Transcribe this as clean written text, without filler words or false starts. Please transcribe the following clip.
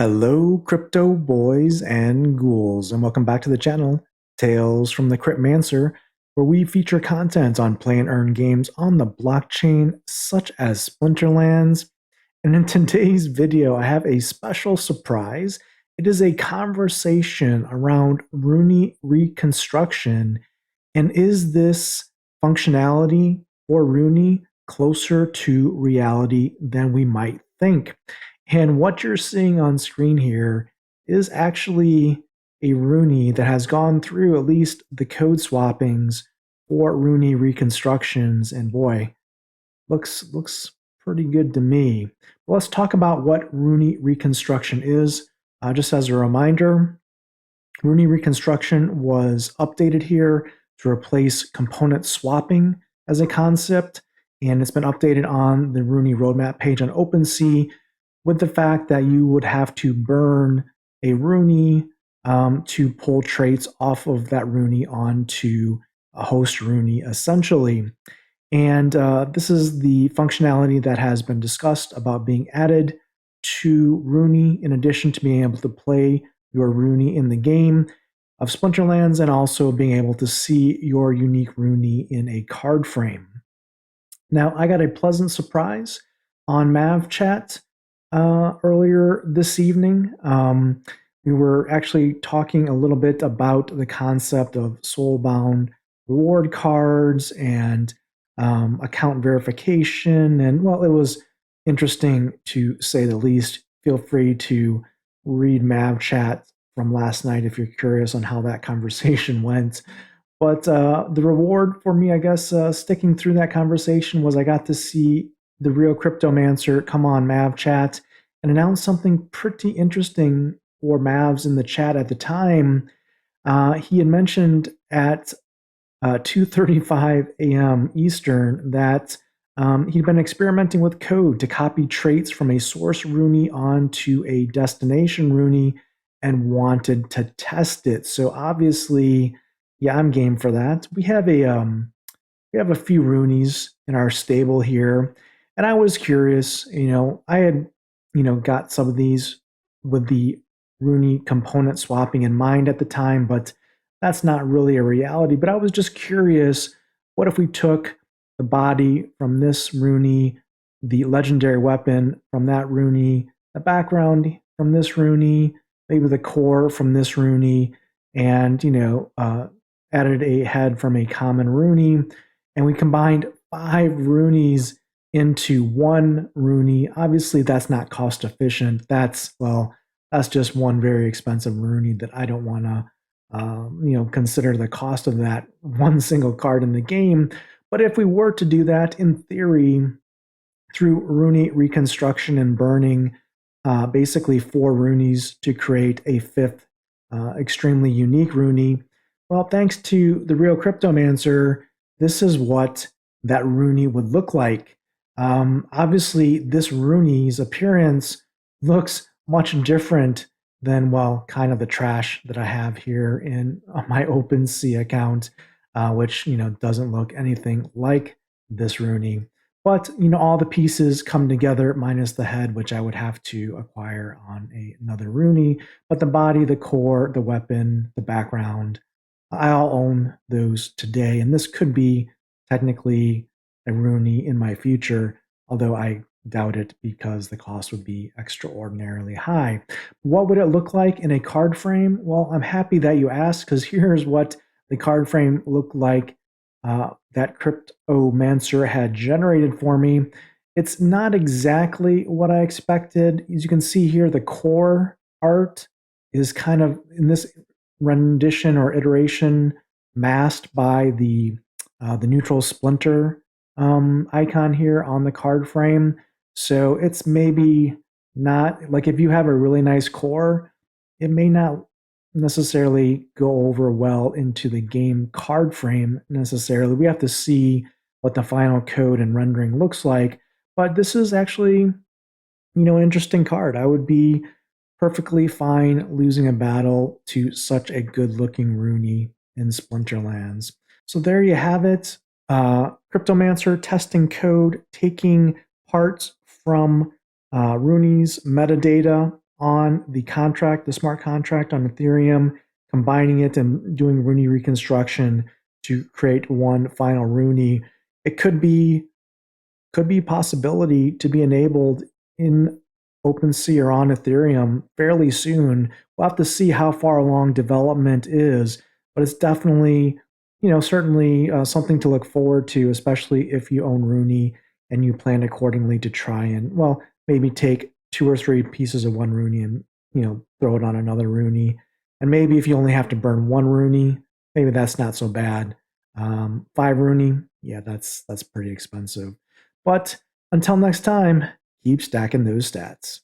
Hello, crypto boys and ghouls, and welcome back to the channel, Tales from the Cryptmancer, where we feature content on play and earn games on the blockchain, such as Splinterlands. And in today's video, I have a special surprise. It is a conversation around Runi Reconstruction, and is this functionality for Runi closer to reality than we might think? And what you're seeing on screen here is actually a Runi that has gone through at least the code swappings for Runi reconstructions, and boy, looks pretty good to me. Well, let's talk about what Runi reconstruction is. Just as a reminder, Runi reconstruction was updated here to replace component swapping as a concept, and it's been updated on the Runi roadmap page on OpenSea, with the fact that you would have to burn a Runi to pull traits off of that Runi onto a host Runi, essentially. And this is the functionality that has been discussed about being added to Runi, in addition to being able to play your Runi in the game of Splinterlands, and also being able to see your unique Runi in a card frame. Now, I got a pleasant surprise on Mav Chat earlier this evening. We were actually talking a little bit about the concept of soulbound reward cards and account verification. And well, it was interesting to say the least. Feel free to read Mav Chat from last night if you're curious on how that conversation went. But the reward for me, I guess, sticking through that conversation was I got to see the real Cryptomancer come on Mav Chat and announce something pretty interesting for Mavs in the chat at the time. He had mentioned at 2:35 a.m. Eastern that he'd been experimenting with code to copy traits from a source Runi onto a destination Runi and wanted to test it. So obviously, yeah, I'm game for that. We have a few Runis in our stable here, and I was curious. I had got some of these with the Runi component swapping in mind at the time, but that's not really a reality. But I was just curious, what if we took the body from this Runi, the legendary weapon from that Runi, the background from this Runi, maybe the core from this Runi, and added a head from a common Runi, and we combined 5 Runis into one Runi. Obviously, that's not cost efficient. That's just one very expensive Runi that I don't want to consider the cost of that one single card in the game. But if we were to do that, in theory, through Runi reconstruction and burning basically 4 Runis to create a 5th extremely unique Runi, well, thanks to the real Cryptomancer, this is what that Runi would look like. Obviously, this Runi's appearance looks much different than, well, kind of the trash that I have here in my OpenSea account, which, doesn't look anything like this Runi. But, all the pieces come together minus the head, which I would have to acquire on another Runi. But the body, the core, the weapon, the background, I'll own those today. And this could be technically a Runi in my future, although I doubt it because the cost would be extraordinarily high. What would it look like in a card frame? Well, I'm happy that you asked, because here's what the card frame looked like that Cryptomancer had generated for me. It's not exactly what I expected. As you can see here, the core art is kind of, in this rendition or iteration, masked by the neutral splinter icon here on the card frame. So it's maybe not, like, if you have a really nice core, it may not necessarily go over well into the game card frame necessarily. We have to see what the final code and rendering looks like. But this is actually, an interesting card. I would be perfectly fine losing a battle to such a good-looking Runi in Splinterlands. So there you have it. Cryptomancer testing code, taking parts from Runi's metadata on the contract, the smart contract on Ethereum, combining it and doing Runi Reconstruction to create one final Runi, it could be a possibility to be enabled in OpenSea or on Ethereum fairly soon. We'll have to see how far along development is, but it's definitely, certainly something to look forward to, especially if you own Runi and you plan accordingly to try and, well, maybe take two or three pieces of one Runi and, throw it on another Runi. And maybe if you only have to burn one Runi, maybe that's not so bad. Five Runi, yeah, that's pretty expensive. But until next time, keep stacking those stats.